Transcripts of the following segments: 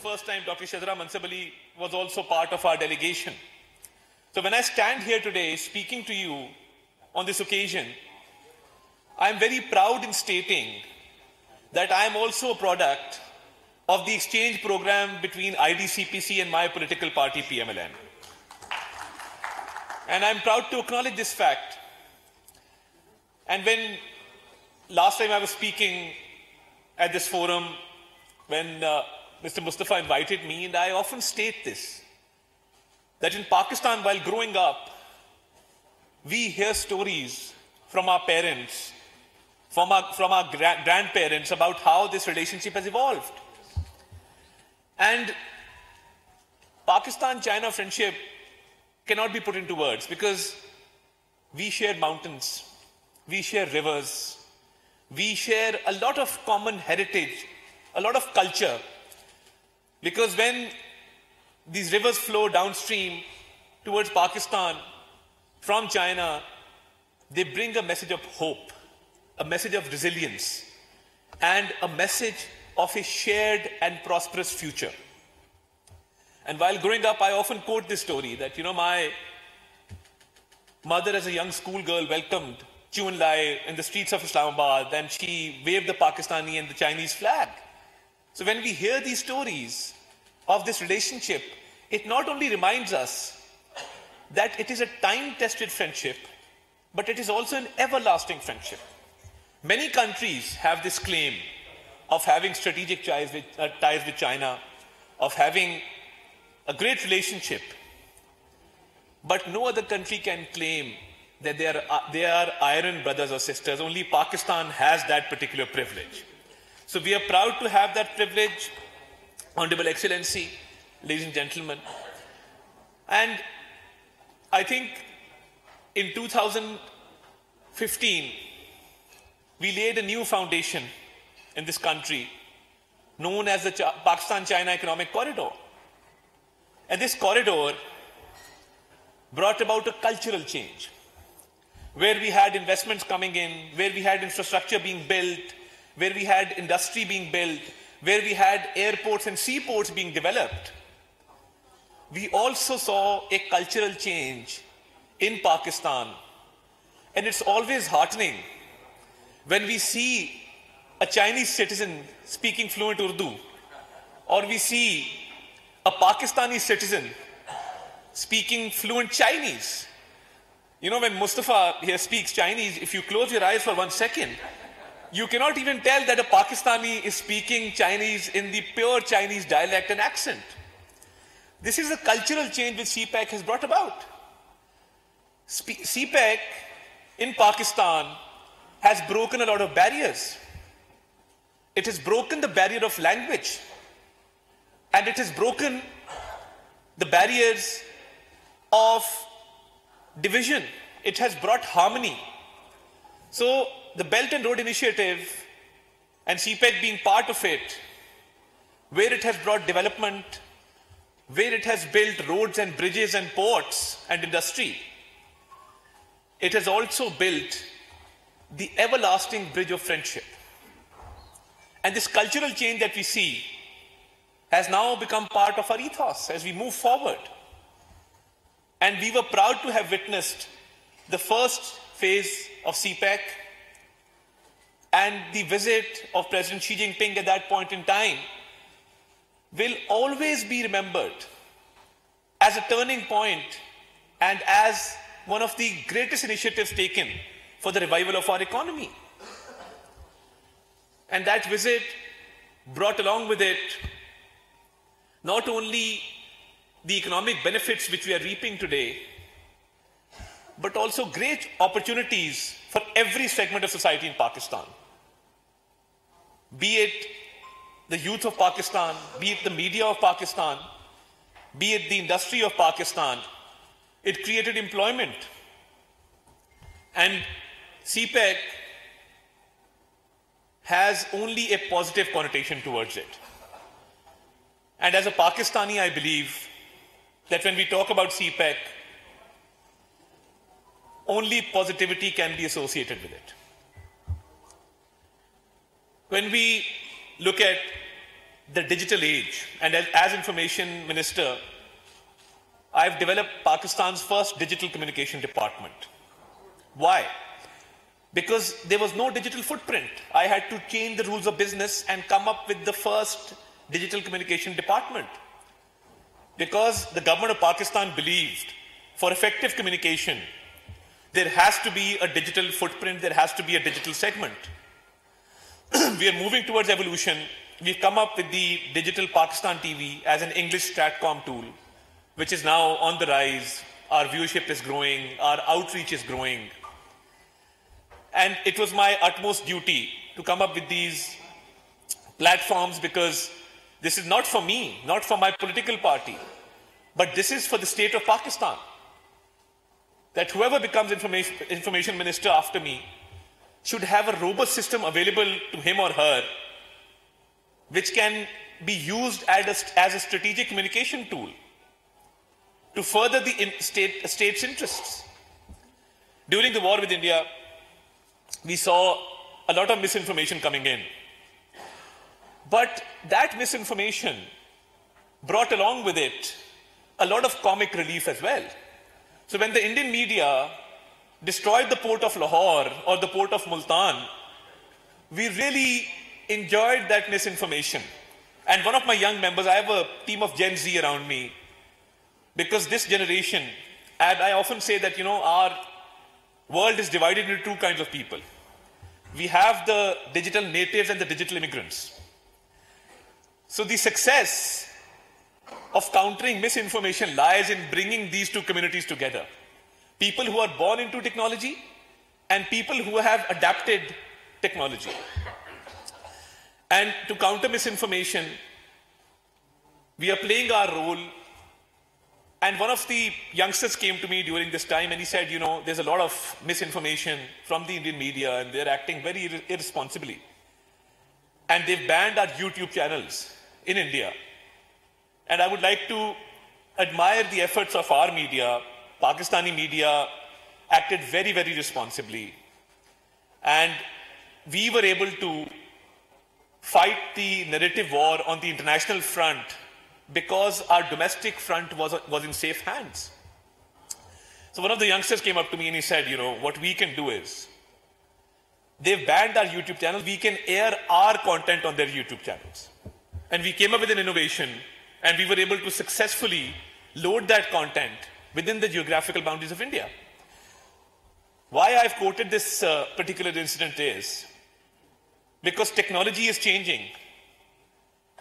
first time Dr. Shazra Mansab Ali was also part of our delegation. So when I stand here today speaking to you on this occasion, I am very proud in stating that I am also a product of the exchange program between IDCPC and my political party, PMLN. And I'm proud to acknowledge this fact. And when last time I was speaking at this forum, when Mr. Mustafa invited me, and I often state this, that in Pakistan, while growing up, we hear stories from our parents, from our grandparents about how this relationship has evolved. And Pakistan-China friendship cannot be put into words because we share mountains, we share rivers, we share a lot of common heritage, a lot of culture. Because when these rivers flow downstream towards Pakistan from China, they bring a message of hope, a message of resilience, and a message of a shared and prosperous future. And while growing up, I often quote this story that, my mother as a young schoolgirl welcomed Chu Enlai in the streets of Islamabad, and she waved the Pakistani and the Chinese flag. So when we hear these stories of this relationship, it not only reminds us that it is a time-tested friendship, but it is also an everlasting friendship. Many countries have this claim of having strategic ties with China, of having a great relationship, but no other country can claim that they are iron brothers or sisters. Only Pakistan has that particular privilege. So we are proud to have that privilege, Honorable Excellency, ladies and gentlemen. And I think in 2015, we laid a new foundation in this country known as the Pakistan-China Economic Corridor. And this corridor brought about a cultural change, where we had investments coming in, where we had infrastructure being built, where we had industry being built, where we had airports and seaports being developed. We also saw a cultural change in Pakistan. And it's always heartening when we see a Chinese citizen speaking fluent Urdu, or we see a Pakistani citizen speaking fluent Chinese. When Mustafa here speaks Chinese, if you close your eyes for 1 second, you cannot even tell that a Pakistani is speaking Chinese in the pure Chinese dialect and accent. This is a cultural change which CPEC has brought about. CPEC in Pakistan has broken a lot of barriers. It has broken the barrier of language, and it has broken the barriers of division. It has brought harmony. So the Belt and Road Initiative and CPEC being part of it, where it has brought development, where it has built roads and bridges and ports and industry, it has also built the everlasting bridge of friendship. And this cultural change that we see has now become part of our ethos as we move forward. And we were proud to have witnessed the first phase of CPEC and the visit of President Xi Jinping at that point in time will always be remembered as a turning point and as one of the greatest initiatives taken for the revival of our economy. And that visit brought along with it not only the economic benefits which we are reaping today, but also great opportunities for every segment of society in Pakistan. Be it the youth of Pakistan, be it the media of Pakistan, be it the industry of Pakistan. It created employment. And CPEC has only a positive connotation towards it. And as a Pakistani, I believe that when we talk about CPEC, only positivity can be associated with it. When we look at the digital age. And as information minister, I've developed Pakistan's first digital communication department. Why? Because there was no digital footprint. I had to change the rules of business and come up with the first digital communication department. Because the government of Pakistan believed for effective communication, there has to be a digital footprint, there has to be a digital segment. We are moving towards evolution. We've come up with the Digital Pakistan TV as an English StratCom tool, which is now on the rise. Our viewership is growing, our outreach is growing. And it was my utmost duty to come up with these platforms, because this is not for me, not for my political party, but this is for the state of Pakistan. That whoever becomes information minister after me should have a robust system available to him or her, which can be used as a strategic communication tool to further the state's interests. During the war with India, we saw a lot of misinformation coming in. But that misinformation brought along with it a lot of comic relief as well. So when the Indian media destroyed the port of Lahore or the port of Multan, we really enjoyed that misinformation. And one of my young members, I have a team of Gen Z around me, because this generation, and I often say that, our world is divided into two kinds of people. We have the digital natives and the digital immigrants. So the success of countering misinformation lies in bringing these two communities together. People who are born into technology and people who have adapted technology. And to counter misinformation, we are playing our role. And one of the youngsters came to me during this time and he said, there's a lot of misinformation from the Indian media and they're acting very irresponsibly. And they've banned our YouTube channels in India. And I would like to admire the efforts of our media. Pakistani media acted very, very responsibly. And we were able to fight the narrative war on the international front because our domestic front was in safe hands. So one of the youngsters came up to me and he said, what we can do is, they've banned our YouTube channels, we can air our content on their YouTube channels. And we came up with an innovation and we were able to successfully load that content within the geographical boundaries of India. Why I've quoted this particular incident is because technology is changing.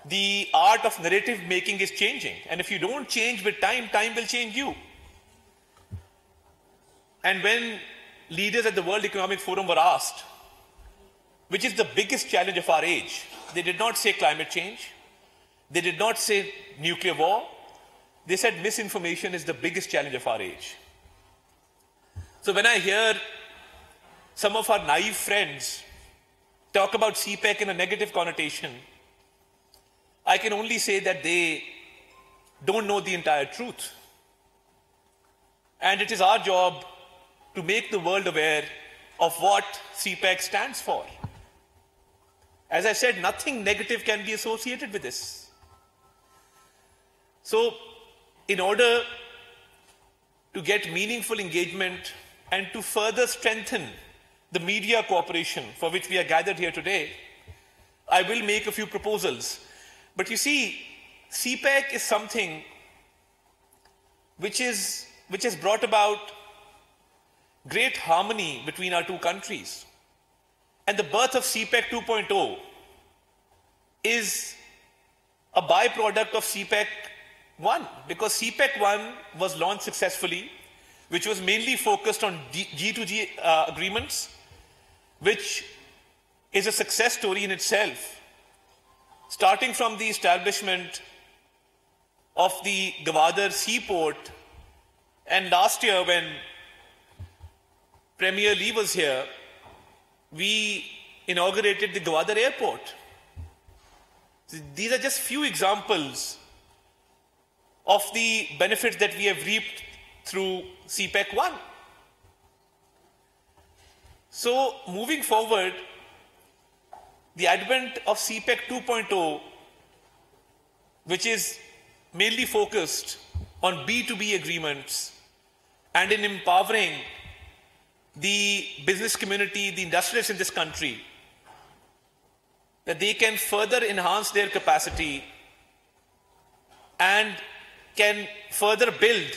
The art of narrative making is changing. And if you don't change with time, time will change you. And when leaders at the World Economic Forum were asked, which is the biggest challenge of our age, they did not say climate change. They did not say nuclear war. They said misinformation is the biggest challenge of our age. So when I hear some of our naive friends talk about CPEC in a negative connotation, I can only say that they don't know the entire truth. And it is our job to make the world aware of what CPEC stands for. As I said, nothing negative can be associated with this. So, in order to get meaningful engagement and to further strengthen the media cooperation for which we are gathered here today, I will make a few proposals. But you see, CPEC is something which has brought about great harmony between our two countries. And the birth of CPEC 2.0 is a byproduct of CPEC 1, because CPEC 1 was launched successfully, which was mainly focused on G2G agreements, which is a success story in itself. Starting from the establishment of the Gwadar seaport, and last year when Premier Lee was here, we inaugurated the Gwadar airport. These are just few examples of the benefits that we have reaped through CPEC 1. So moving forward, the advent of CPEC 2.0 which is mainly focused on B2B agreements and in empowering the business community, the industrialists in this country, that they can further enhance their capacity and can further build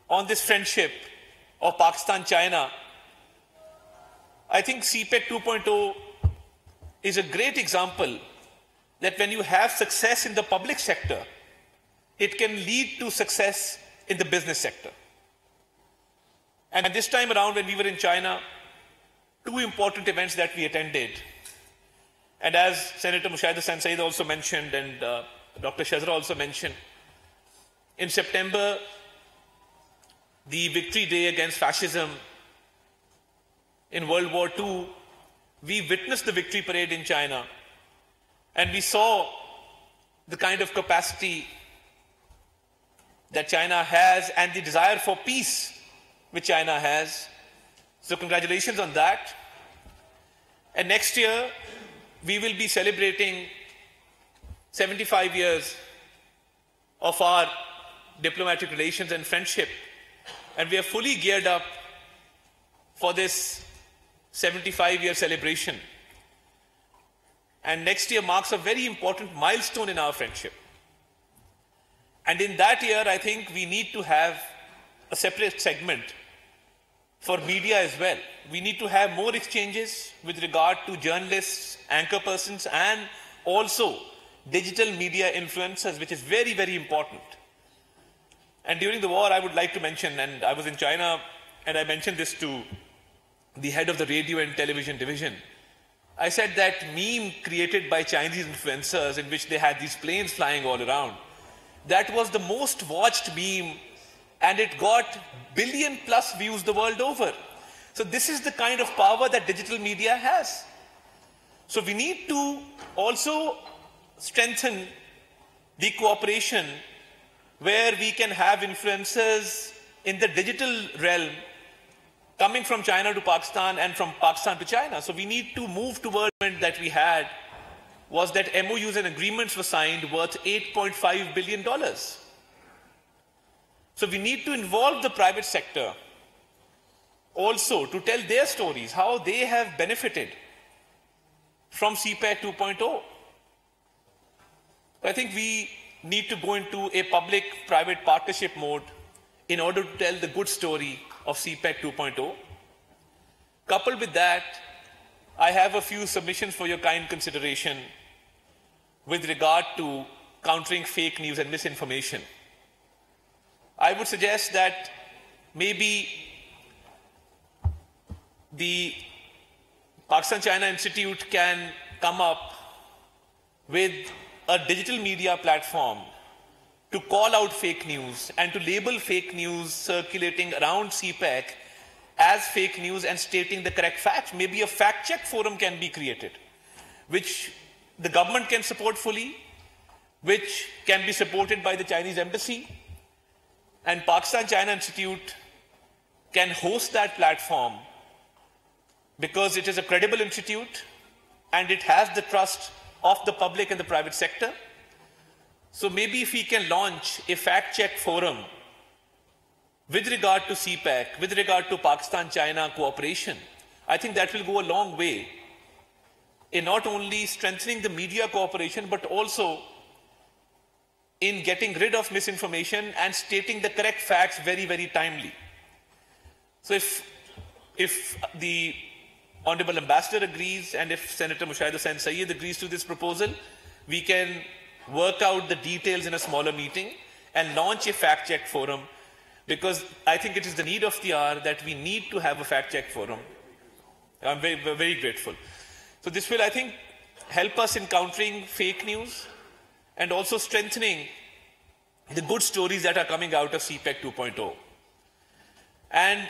on this friendship of Pakistan-China. I think CPEC 2.0 is a great example that when you have success in the public sector, it can lead to success in the business sector. And this time around, when we were in China, two important events that we attended. And as Senator Mushaid Hassan Saeed also mentioned, and Dr. Shazra also mentioned, in September, the Victory Day against fascism in World War II, we witnessed the victory parade in China. And we saw the kind of capacity that China has and the desire for peace which China has. So congratulations on that. And next year, we will be celebrating 75 years of our diplomatic relations and friendship. And we are fully geared up for this 75-year celebration. And next year marks a very important milestone in our friendship. And in that year, I think we need to have a separate segment for media as well. We need to have more exchanges with regard to journalists, anchor persons, and also digital media influencers, which is very, very important. And during the war, I would like to mention, and I was in China, and I mentioned this to the head of the radio and television division. I said that meme created by Chinese influencers in which they had these planes flying all around, that was the most watched meme, and it got billion+ views the world over. So this is the kind of power that digital media has. So we need to also strengthen the cooperation where we can have influencers in the digital realm coming from China to Pakistan and from Pakistan to China. So we need to move toward that we had was that MOUs and agreements were signed worth $8.5 billion. So we need to involve the private sector also to tell their stories, how they have benefited from CPEC 2.0. I think we need to go into a public-private partnership mode in order to tell the good story of CPEC 2.0. Coupled with that, I have a few submissions for your kind consideration with regard to countering fake news and misinformation. I would suggest that maybe the Pakistan-China Institute can come up with a digital media platform to call out fake news and to label fake news circulating around CPEC as fake news and stating the correct facts. Maybe a fact-check forum can be created, which the government can support fully, which can be supported by the Chinese embassy, and Pakistan-China Institute can host that platform because it is a credible institute and it has the trust of the public and the private sector. So maybe if we can launch a fact-check forum with regard to CPEC, with regard to Pakistan-China cooperation, I think that will go a long way in not only strengthening the media cooperation, but also in getting rid of misinformation and stating the correct facts very, very timely. So if the Honorable Ambassador agrees and if Senator Mushaid Hassan Saeed agrees to this proposal, we can work out the details in a smaller meeting and launch a fact-check forum, because I think it is the need of the hour that we need to have a fact-check forum. I'm very, very grateful. So this will, I think, help us in countering fake news and also strengthening the good stories that are coming out of CPEC 2.0. And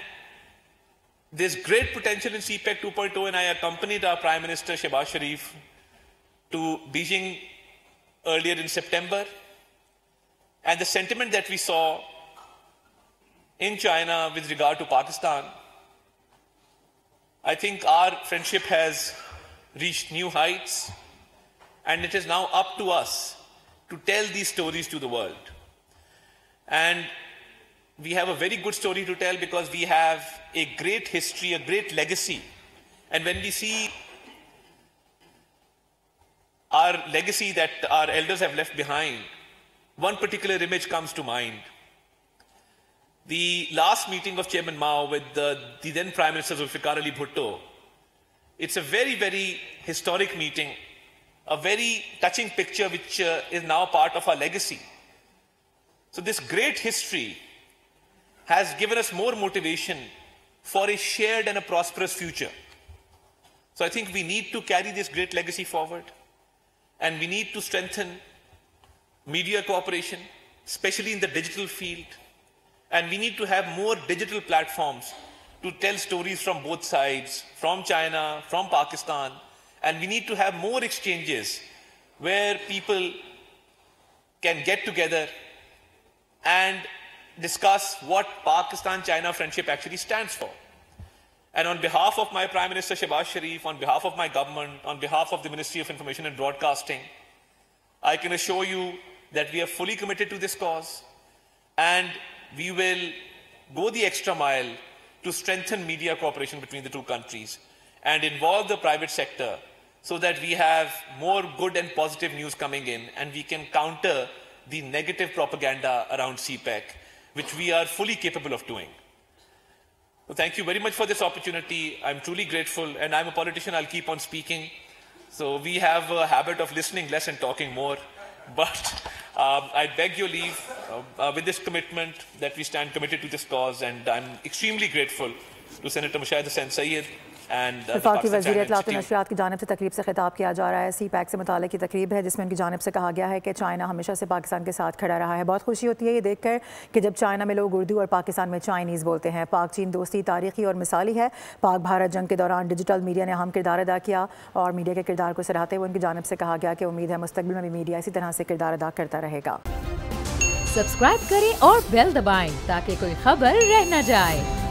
there's great potential in CPEC 2.0, and I accompanied our Prime Minister Shehbaz Sharif to Beijing earlier in September. And the sentiment that we saw in China with regard to Pakistan, I think our friendship has reached new heights, and it is now up to us to tell these stories to the world. And we have a very good story to tell because we have a great history, a great legacy. And when we see our legacy that our elders have left behind, one particular image comes to mind. The last meeting of Chairman Mao with the then Prime Minister Zulfikar Ali Bhutto, it's a very, very historic meeting, a very touching picture which is now part of our legacy. So this great history has given us more motivation for a shared and a prosperous future. So I think we need to carry this great legacy forward, and we need to strengthen media cooperation, especially in the digital field. And we need to have more digital platforms to tell stories from both sides, from China, from Pakistan. And we need to have more exchanges where people can get together and discuss what Pakistan-China friendship actually stands for. And on behalf of my Prime Minister Shehbaz Sharif, on behalf of my government, on behalf of the Ministry of Information and Broadcasting, I can assure you that we are fully committed to this cause, and we will go the extra mile to strengthen media cooperation between the two countries and involve the private sector so that we have more good and positive news coming in, and we can counter the negative propaganda around CPEC, which we are fully capable of doing. So thank you very much for this opportunity. I'm truly grateful, and I'm a politician, I'll keep on speaking. So we have a habit of listening less and talking more. But I beg your leave with this commitment that we stand committed to this cause, and I'm extremely grateful to Senator Mushaid Hussain Sayyid and वफाकी वज़ीर इत्तलात और नशरियात की जानिब से तकरीब से खिताब किया जा रहा है। CPEC से मुताल्लिक़ की तकरीब है जिसमें उनकी जानिब से कहा गया है कि चाइना हमेशा से पाकिस्तान के साथ खड़ा रहा है। बहुत खुशी होती है ये देखकर कि जब चाइना में लोग उर्दू और पाकिस्तान में चाइनीज़ बोलते हैं। पाक चीन दोस्ती तारीखी और मिसाली है। पाक भारत जंग के दौरान डिजिटल मीडिया ने अहम किरदार अदा किया और मीडिया के किरदार को सराहते हुए उनकी जानिब से कहा गया कि उम्मीद है मुस्तक़बिल में भी मीडिया इसी तरह से किरदार अदा करता रहेगा। सब्सक्राइब करें और बेल दबाएं ताकि कोई खबर रह न जाए।